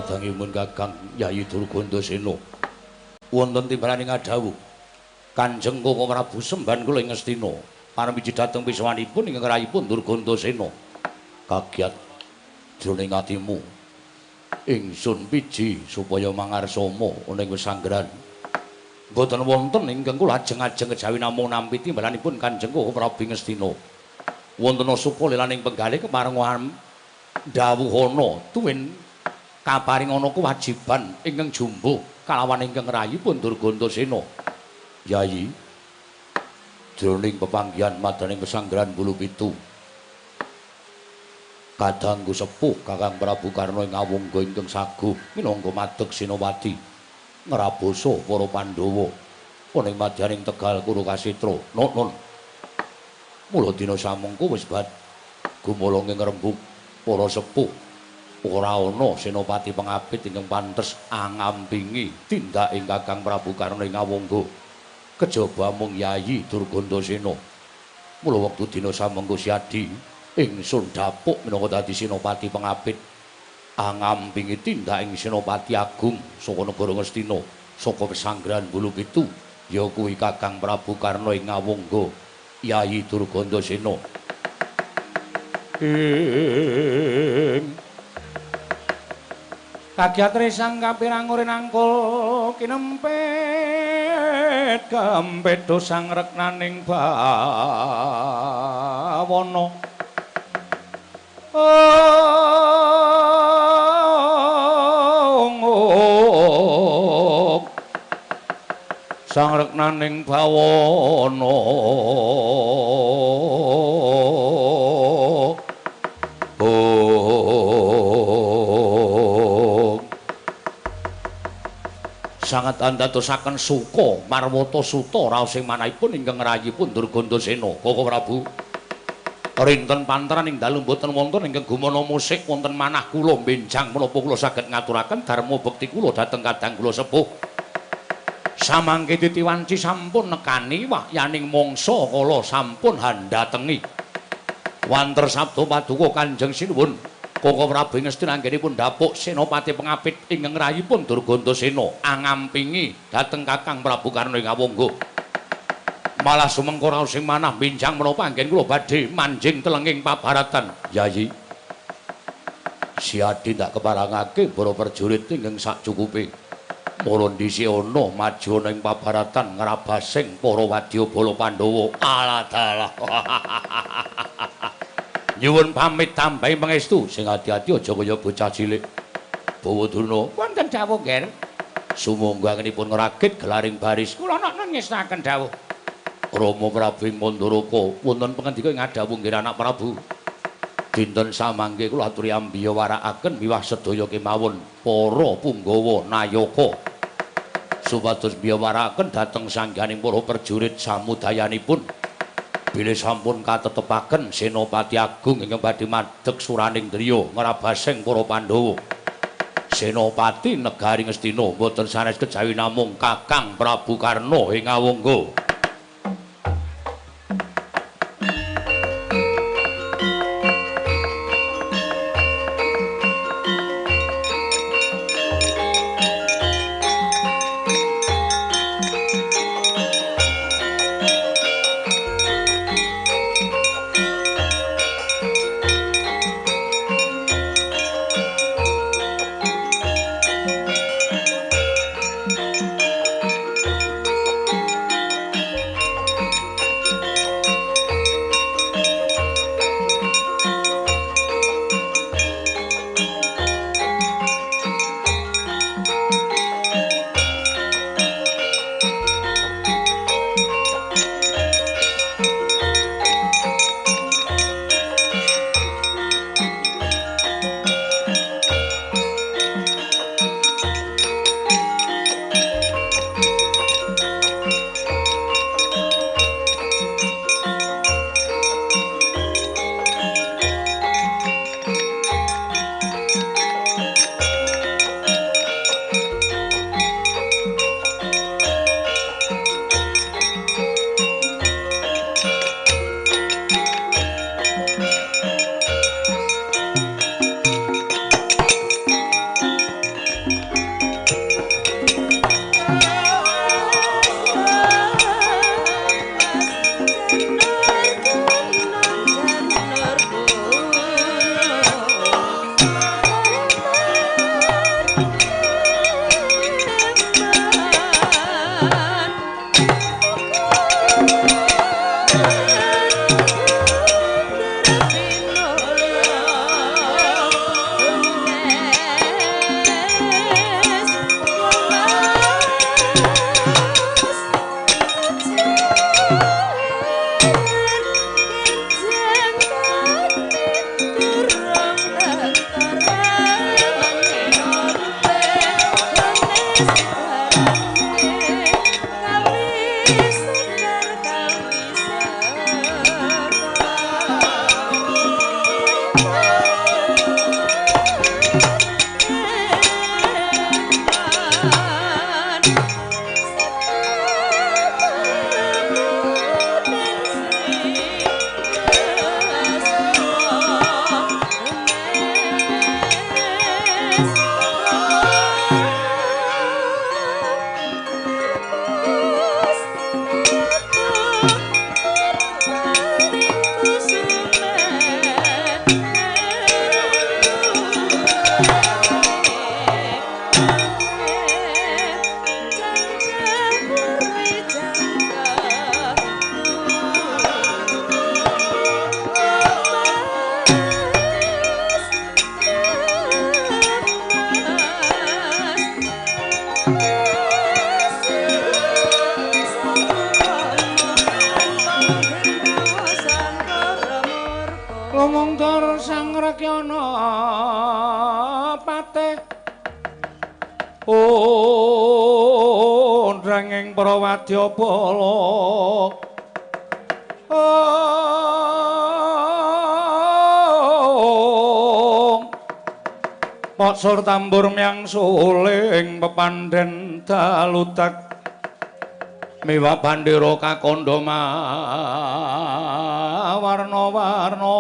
Kadangipun Kakang Yayi Durgandasena wonten timbalan ngadhawuh Kanjeng Koko Prabu semban kula ing Ngastina panemiji dhateng piswanipun ingkang rayipun Durgandasena kagiat jroning atimu ingsun piji supaya mangarsama ana ing pesanggrahan boten wonten ingkang kula ajeng-ajeng kejawi namung nampi timbalanipun Kanjeng Koko Prabu ing Ngastina wonten supa lelaning penggalih keparengan dawuhana tuwin kaparingana kewajiban ingkang jumbuh kalawan ingkang rayipun Durgandasena Yayi jroning pepanggihan madaning pesanggrahan Bulu Pitu kadangku sepuh Kakang Prabu Karna ing Awangga ingkang saguh minangka madeg Senopati ngrabosa para Pandhawa ana ing madyaning Tegal Kurukasitra nun mula dina samengko wis bad gumulung ing rembug para sepuh ora ana senopati pengabit ingkang pantes angampingi tindaking Kakang Prabu Karna ing Awangga kejaba mung Yayi Durgandasena mula wektu dina samengko siadi ingsun dapuk minangka dadi senopati pengabit angampingi tindaking senopati agung saka negara Ngastina saka pesanggrahan Bulu Pitu ya kuwi Kakang Prabu Karna ing Awangga Yayi Durgandasena kagiat resang kapirang rinangkul kinempet kempet dosang reknaning bawana sang reknaning bawana sangat andadosaken suka marwata suta raos ing manahipun ingkang rayipun Durgandasena Koko Prabu rinten pantaran ing dalu boten wonten ingkang gumana musik wonten manah kula benjang menapa kula saged ngaturaken dharma bekti kula dhateng kadang kula sepuh samangke titiwanci sampun nekani wahyaning mangsa kala sampun handhatengi wanter sabda paduka Kanjeng Sinuwun Koko Prabu Ngastina anggenipun dapuk senopati pengapit ingkang rayipun Durgandasena angampingi dhateng Kakang Prabu Karna ing Awangga. Malah sumengko raos sing manah benjang menapa anggen kula badhe manjing telenging pabaratan. Yayi. Siadi tak keparangake para prajurit ingkang sacukupe. Mula dhisik ana maju ana ing pabaratan ngrabasing para wadyabala Pandhawa. Alah-alah. Nyuwun pamit tambahi pangestu sing ati-ati aja kaya bocah cilik. Bawadurna wonten dawuh nggih. Sumangga angenipun ngragit gelaring baris kula nek ngestaken dawuh. Rama Prabu ing Mandaraka wonten pangandika ing dawuh nggih anak Prabu. Dinten samangke kula aturi ambiya warakaken miwah sedaya kemawon para punggawa nayaka. Supados biya warakaken dhateng sangganing para prajurit samudayanipun. Bilih sampun katetepaken Senopati Agung ingkang badhe madheg suraning driya ngrabasing para Pandhawa. Senopati negari Ngastina boten sanes kejawi namung Kakang Prabu Karna ing Awangga. Lumungtur sang Rekyana patih drenging para wadyabala Paksur tambur myang suling pepandhen daludak miwah bandera kakandha warna-warna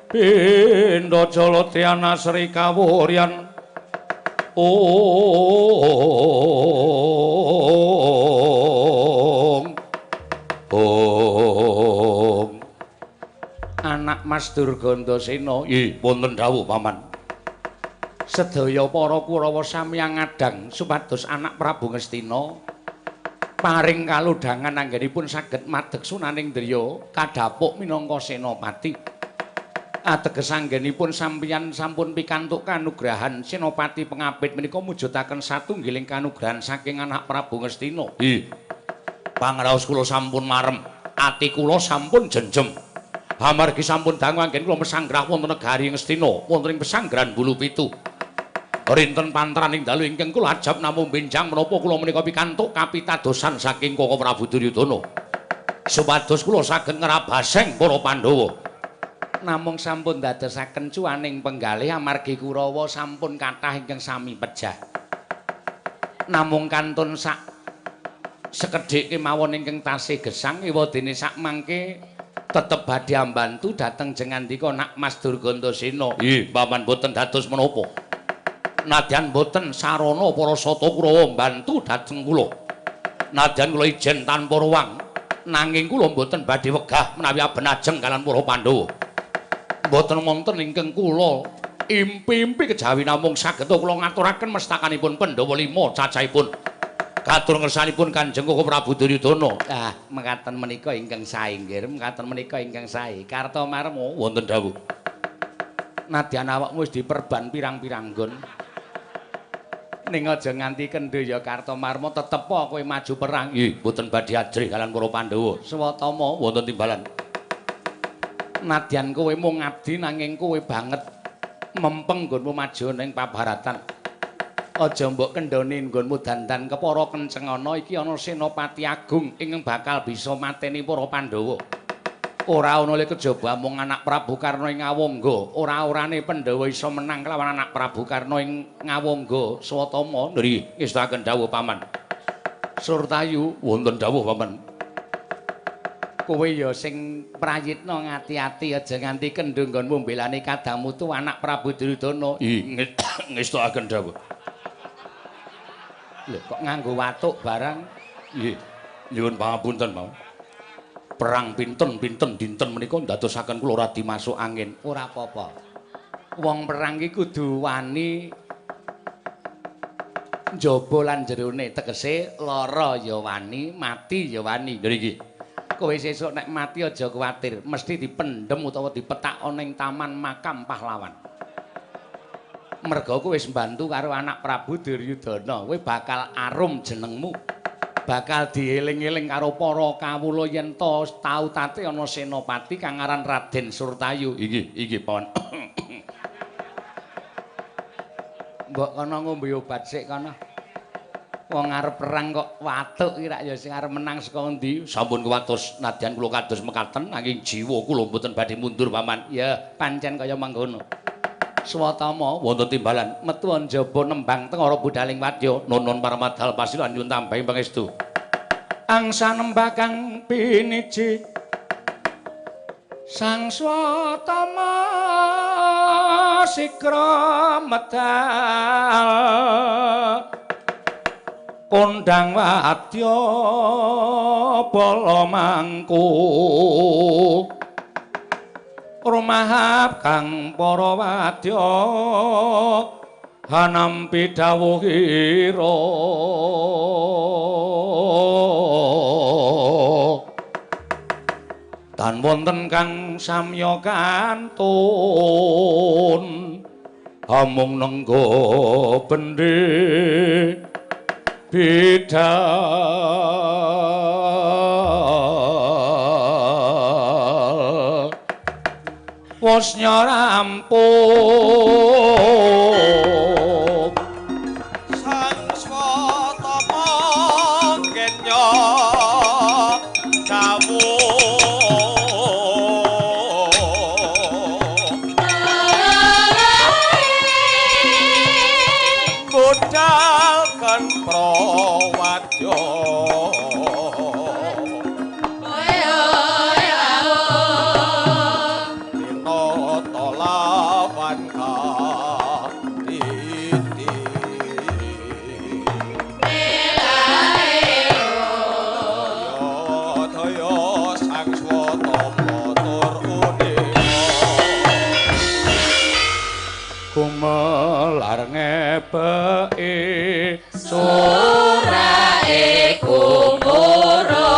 pindha jala tiana sri kawuryan anak Mas Durgandasena nggih wonten dawuh paman sedaya para Kurawa samyang ngadhang supados anak Prabu Ngastina paring kaludhangan anggenipun saged madeg sunaning driya kadhapuk minangka senopati ateges anggenipun sampeyan sampun pikantuk kanugrahan senopati pengabit menika mujudaken satunggiling kanugrahan saking anak Prabu Ngastina. Nggih. Pangraos kula sampun marem, ati kula sampun jenjem. Amargi sampun dangu anggen kula mesanggrah wonten negari Ngastina, wonten ing pesanggrahan Bulupitu. Rinten pantraning dalu ingkang kula ajab namung benjang menapa kula menika pikantuk kapitadosan saking Koko Prabu Duryudana. Supados kula saged ngrabaseng para Pandhawa. Namung sampun dadosaken cuaning penggalih amargi Kurawa sampun kathah ingkang sami pejah. Namung kantun sak sekedhik kemawon ingkang tasih gesang ewadene sak mangke tetep badhe ambantu dhateng jengandika Nak Mas Durgandasena. Nggih, paman boten dados menapa. Nadyan boten sarana para sata Kurawa mbantu dhateng kula. Nadyan kula ijen tanpa ruwang, nanging kula boten badhe wegah menawi aben ajeng kalian para Pandhawa. Boten wonten ingkang kula impi-impi kejawi namung saged kula ngaturaken mestakanipun Pandhawa 5 cacahipun. Katur ngersanipun Kanjeng Koko Prabu Duryudana. Ah, mekaten menika ingkang sae nggih, mekaten menika ingkang sae. Kartomarma wonten dawuh. Nadyan awakmu wis diperban pirang-pirang nggon. Ning aja nganti kendho ya Kartomarma tetep kowe maju perang. Nggih, mboten badhe ajrih kalian para Pandhawa. Swatama wonten timbalan. Nadyan kowe mung ngabdi nanging kowe banget mempeng nggonmu maju ning pabaratan. Aja mbok kendhoni nggonmu dandan kepara kencengana iki ana senopati agung ingkang bakal bisa mateni para Pandhawa. Ora ana le kejaba mung anak Prabu Karna ing Ngawangga, ora-orane Pandhawa iso menang kelawan anak Prabu Karna ing Ngawangga. Swatama nggih ngestaken dawuh paman. Surtayu wonten dawuh paman. Kowe ya sing prayitna ngati-ati aja nganti kendho nggonmu mbelani kadangmu tu anak Prabu Duryudana. Ngestaken dawuh. Lho kok nganggo watuk barang? Nggih. Nyuwun pangapunten, Mau. Perang pinten-pinten dinten menika ndadosaken kula radi masuk angin. Ora apa-apa. Wong perang iki kudu wani njaba lan jerone, tegese lara ya wani, mati ya wani. Lho iki. Kowe sesuk nek mati aja kuwatir, mesti dipendhem utawa dipetak ana ing taman makam pahlawan. Merga kowe wis mbantu karo anak Prabu Duryudana, kowe bakal arum jenengmu. Bakal dieling-eling karo para kawula yen ta tau tate ana senopati kang aran Raden Surtayu. Inggih, pawan. mbok kono ngombe obat sik kono. Wong arep perang kok watuk iki rak ya sing arep menang saka endi? Sampun kuwatos nadyan kula kados mekaten nanging jiwa kula mboten badhe mundur paman. Ya, pancen kaya mangkono. Swatama wonten timbalan metu njaba nembang teng ora budaling wadya. Nunun paramadhal pasilan nyuwun tambahi pangestu. Angsa nembah kang piniji Sang Swatama sikra medal kondang wadya bala mangku rumahap kang para wadya hanampi dawuhira dan wonten kang samya kantun amung nenggo bendhe bidal wis rampung Sang Swatama kenya dawuh budal kan prawadya kumelar ngepeki surae kumara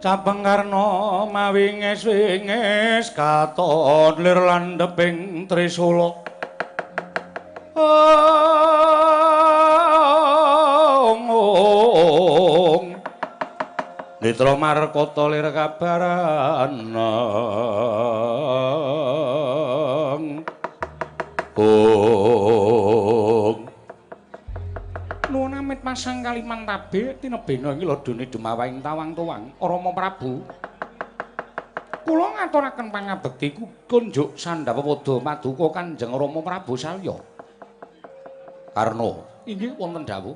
Kapengkarna mawingis-wingis katon lir landheping Trisula. Nitra Markata lir kabaran. Nuwun amit masang kaliman tabe tinebena iki ladone dumawaing tawang-tawang Rama Prabu. Kula ngaturaken pangabekti kunjuk Sandhawa Pada Paduka Kanjeng Rama Prabu Salya. Karna inggih wonten dawuh.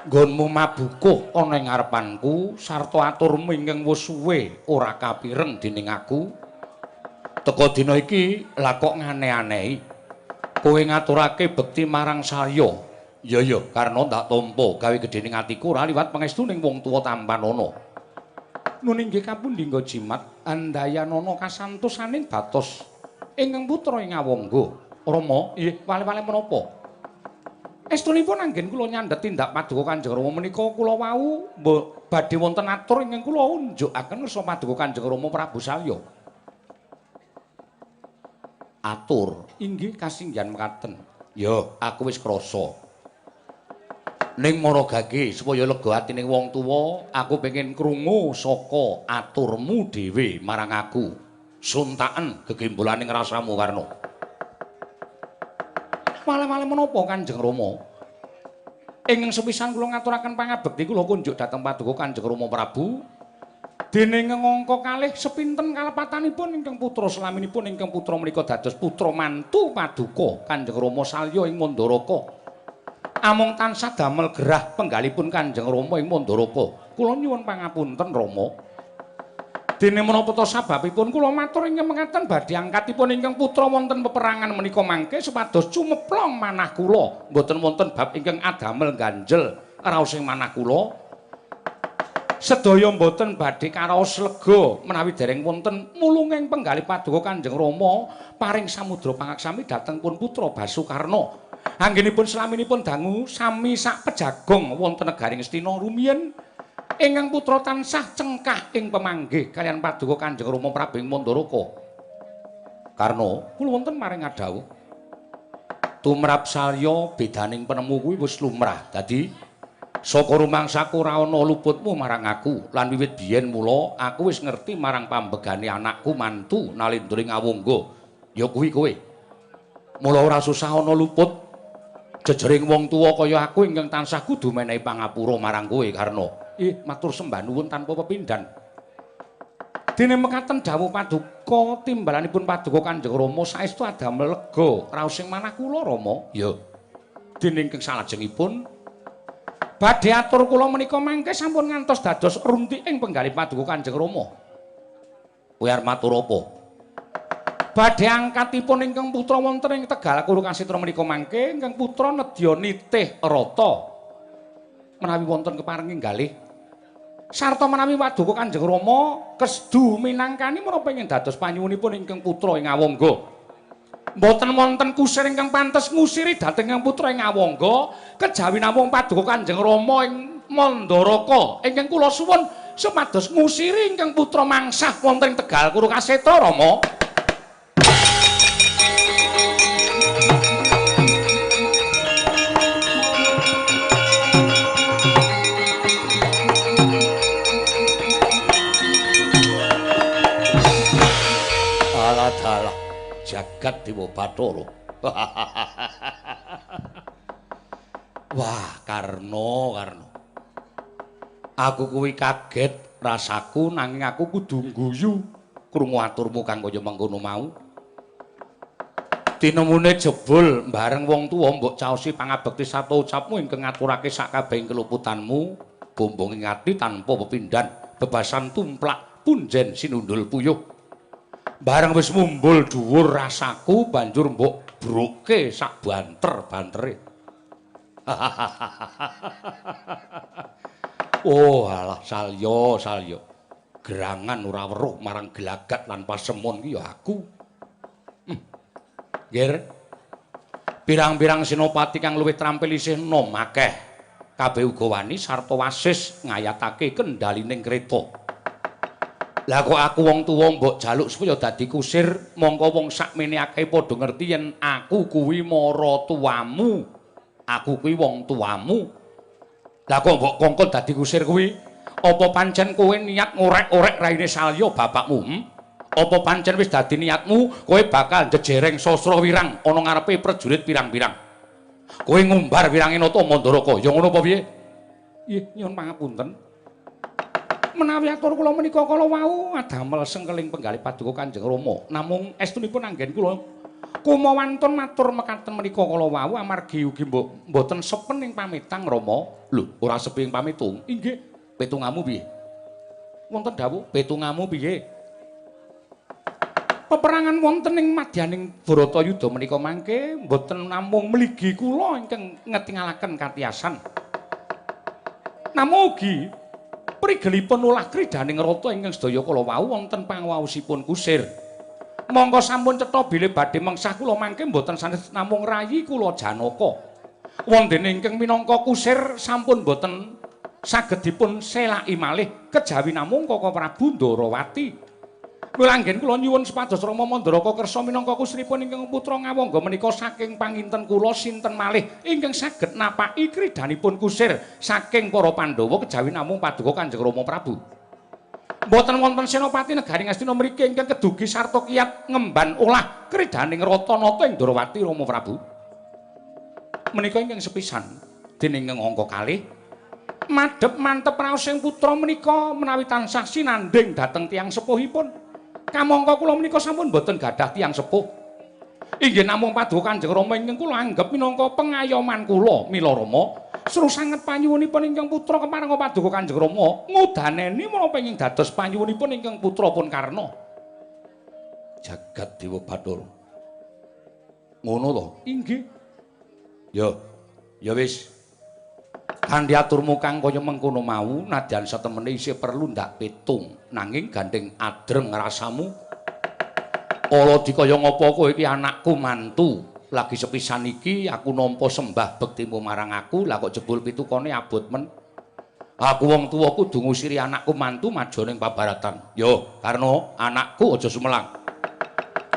Nggonmu mabukuh ana ing ngarepanku sarta aturmu ingkang wis suwe ora kapireng dening aku. Teka dina iki lha kok ngane-anehi. Kowe ngaturake bekti marang saya. Ya ya, karena ndak tampa gawe gedhening atiku ora liwat pangestuning wong tuwa tampan ana. Nun inggih kapundi nggo jimat andayanana kasantosaning batos ingkang putra ing Awangga. Rama, nggih wale-wale menapa? Estunipun anggen kula nyandhet tindak Paduka Kanjeng Rama menika kula wau badhe wonten atur ingkang kula unjukaken ngersa Paduka Kanjeng Rama Prabu Salya. Atur inggih kasinggihan mekaten. Ya, aku wis krasa. Ning maragake supaya lega atine wong tuwa, aku pengin krungu saka aturmu dhewe marang aku. Suntaken gegembolaning rasamu Karna. Wale-wale menapa Kanjeng Rama? Ing sepisan kula ngaturaken pangabekti kula kunjuk dhateng Paduka Kanjeng Rama Prabu. Dene ngangka kalih sepinten kalepatanipun ingkang putra slaminipun ingkang putra menika dados putra mantu Paduka Kanjeng Rama Salya ing Mandaraka. Amung tansah damel gerah penggalipun Kanjeng Rama ing Mandaraka. Kula nyuwun pangapunten Rama. Dene menapa ta sababipun kula matur ingkang mekaten badhe angkatipun ingkang putra wonten peperangan menika mangke supados cumeplong manah kula. Mboten wonten bab ingkang adamel ganjel raos ing manah kula. Sedaya mboten badhe karaos lega menawi dereng wonten mulunging penggalih Paduka Kanjeng Rama paring samudra pangaksami dhateng pun putra Basukarna. Anggenipun slaminipun dangu sami sak pejagong wonten negaring Astina rumiyin ingkang putra tansah cengkah ing pemanggih kaliyan Paduka Kanjeng Rama Prabu ing Mandaraka. Karna kula wonten maring adhawuh tumrap Salya bedaning penemu kuwi wis lumrah. Dadi saka rumangsaku ora ana luputmu marang aku lan wiwit biyen mula aku wis ngerti marang pambegane anakku mantu Nalendra ing Awangga. Ya kuwi kowe. Mula ora susah ana luput jejering wong tuwa kaya aku ingkang tansah kudu menehi pangapura marang kowe Karna. Matur sembah nuwun tanpa pepindhan. Dene mekaten dawuh Paduka timbalanipun Paduka Kanjeng Rama saestu adamel lega raos ing manah kula Rama. Ya. Dene ingkang salajengipun badhe atur kula menika mangke sampun ngantos dados runti ing penggalih Paduka Kanjeng Rama. Kowe arep matur apa? Badhe angkatipun ingkang putra wonten ing Tegal Kurukasitra menika mangke ingkang putra nedya nitih rata menawi wonten keparing enggalih sarta menawi Paduka Kanjeng Rama kesdu minangkani menapa ingkang dados panyuwunipun ingkang putra ing Awangga. Mboten wonten kusir ingkang pantes ngusiri dhateng ingkang putra ing Awangga kejawi namung Paduka Kanjeng Rama ing Mandaraka ingkang kula suwun supados ngusiri ingkang putra mangsah wonten ing Tegal Kurukasitra Rama. Alah jagat Dewa Bathara. Wah, Karna. Aku kuwi kaget rasaku nanging aku kudu ngguyu krungu aturmu kang kaya mengkono mau. Tinemune jebul bareng wong tuwa mbok caosi pangabekti sarta ucapmu ingkang ngaturake sakabehing keluputanmu, bombong ing ati tanpa pepindhan, bebasan tumplak punjen sinundul puyuh. Bareng wis mumbul dhuwur rasaku banjur mbok bruke sak banter-bantere. Oh alah Salya. Gerangan ora weruh marang gelagat lan pasemon ki ya aku. Nggih. Pirang-pirang senopati kang luwih trampil isih nom akeh kabeh uga wani sarta wasis ngayatake kendalining kreta. Lah kok aku wong tuwa mbok jaluk supaya dadi kusir, mongko wong sakmene akeh padha ngerti yen aku kuwi mara tuamu. Aku kuwi wong tuamu. Lah kok mbok kongkon dadi kusir kuwi, apa pancen kowe niat ngorek-orek raine Salya bapakmu? Apa pancen wis dadi niatmu kowe bakal jejereng sastra wirang ana ngarepe prajurit pirang-pirang? Kowe ngumbar wirange nata Mandaraka, ya ngono apa piye? Nggih, nyuwun pangapunten. Menawi atur kula menika kala wau adamel sengkeling penggalih paduka Kanjeng Rama, namung estunipun anggen kula kumawantun matur mekaten menika kala wau amargi ugi mboten sepen ing pamitang Rama. Lho, ora sepi ing pamitung. Inggih, petungamu piye? Wonten dawuh, petungamu piye? Peperangan wonten ing madyaning Bharatayuda menika mangke mboten namung mligi kula ingkang ngetingalaken katiasan. Namung ugi prigelipun ulah kridaning rata ingkang sedaya kala wau wonten panguwaosipun kusir. Monggo sampun cetha bilih badhe mengsah kula mangke mboten sanes namung rayi kula Janaka. Wondene ingkang minangka kusir sampun mboten saged dipun selaki malih kejawi namung Kaka Prabu Ndarawati. Kula anggen kula nyuwun supados Rama Mandaraka kersa minangka kusripun ingkang putra ngawangga menika saking panginten kula sinten malih ingkang saged napaki kridanipun kusir saking para Pandhawa kejawi namung paduka Kanjeng Rama Prabu. Mboten wonten senopati negaring Astina mriki ingkang kedugi sarta kiyat ngemban olah kridaning rata-nata ing Ndarawati Rama Prabu. Menika ingkang sepisan dening angka kalih madhep mantep raos sing putra menika menawi tansah sinanding dhateng tiyang sepuhipun. Kamangka kula menika sampun boten gadah tiyang sepuh. Inggih namung paduka Kanjeng Rama ingkang kula anggep minangka pengayoman kula mila Rama. Sru sanget panyuwunipun ingkang putra kepareng paduka Kanjeng Rama ngudaneni menapa ingkang dados panyuwunipun ingkang putra pun Karna. Jagat Dewa Bathara. Ngono to? Inggih. Ya wis. Kanthi aturmu kang kaya mengkono mau nadyan satemene isih perlu ndak petung nanging gandeng adreng rasamu ala dikaya ngapa kowe iki anakku mantu lagi sepisan iki aku nampa sembah bektimu marang aku lah kok jebul pitukane abot men aku wong tuwa kudu ngusiri anakku mantu majoning pabaratan yo karena anakku aja sumelang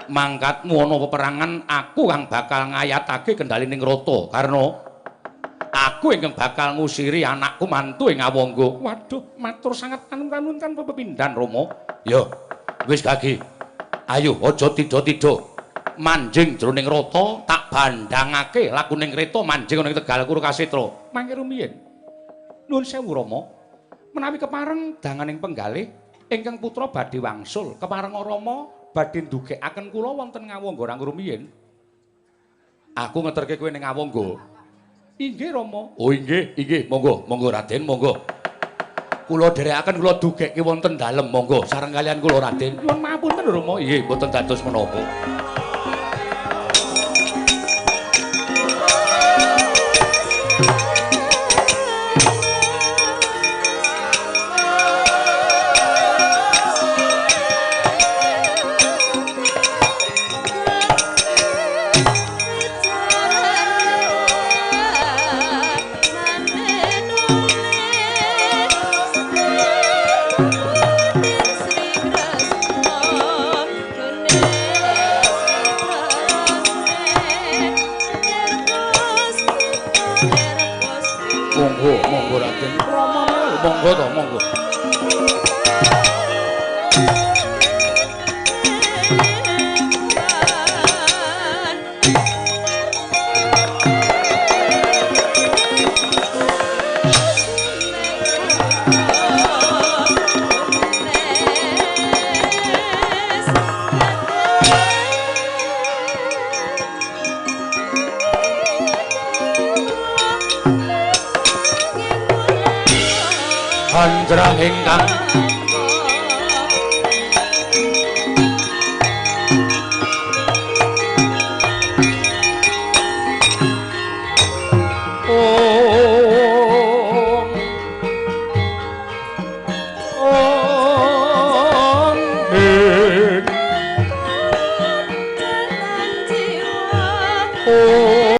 mangkatmu ana peperangan aku kang bakal ngayatake kendalining rata karena aku ingkang bakal ngusiri anakku mantu ing Awangga. Waduh, matur sangat anun-anun tanpa pepindhan Rama. Ya, wis gagi. Ayo aja tida-tida. Manjing jroning rata tak bandhangake lakuning kreta manjing ana ing Tegal Kurukasitra. Mangke rumiyin. Nuwun sewu Rama. Menawi kepareng danganing penggalih ingkang putra badhe wangsul, kepareng Rama badhe ndugekaken kula wonten Ngawangga rang rumiyin. Aku ngeterke kowe ning Ngawangga. Inggih Rama. Oh inggih, monggo Raden, monggo. Kula dherekaken kula dugekke wonten dalem, monggo sareng kalian kula Raden. Nyuwun mapunten Rama. Nggih, mboten dados menapa. Monggo Raden. Monggo to, monggo. Panjrang ingkang Oh